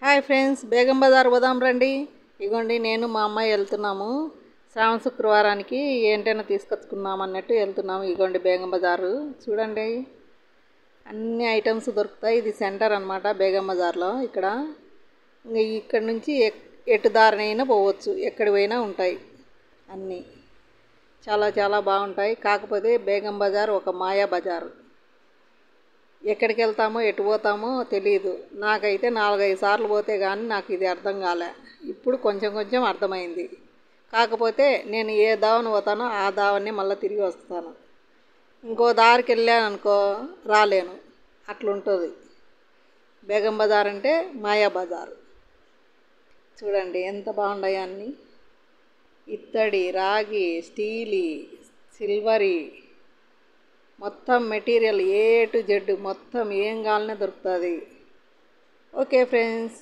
Hi friends, Begum Bazar పోదాం రండి. ఇగోండి, నేను మా అమ్మాయి వెళ్తున్నాము శ్రావణ శుక్రవారానికి. ఏంటైనా తీసుకొచ్చుకుందాం అన్నట్టు వెళ్తున్నాము. ఇగోండి బేగం బజారు చూడండి, అన్ని ఐటమ్స్ దొరుకుతాయి. ఇది సెంటర్ అన్నమాట బేగం బజార్లో. ఇక్కడ నుంచి ఎటు దారినైనా పోవచ్చు, ఎక్కడి పోయినా ఉంటాయి అన్నీ. చాలా చాలా బాగుంటాయి. కాకపోతే బేగం బజార్ ఒక మాయా బజారు. ఎక్కడికి వెళ్తామో ఎటు పోతామో తెలియదు. నాకైతే 4-5 సార్లు పోతే కానీ నాకు ఇది అర్థం కాలే. ఇప్పుడు కొంచెం కొంచెం అర్థమైంది. కాకపోతే నేను ఏ దావని పోతానో ఆ దావని మళ్ళీ తిరిగి వస్తాను. ఇంకో దారికి వెళ్ళాను అనుకో రాలేను. అట్లుంటుంది. బేగం బజార్ అంటే మాయా బజారు. చూడండి ఎంత బాగున్నాయి అన్నీ. ఇత్తడి, రాగి, స్టీలి, సిల్వరి, మొత్తం మెటీరియల్ ఏ టు జెడ్ మొత్తం ఏం కావాలనే దొరుకుతుంది. Okay friends.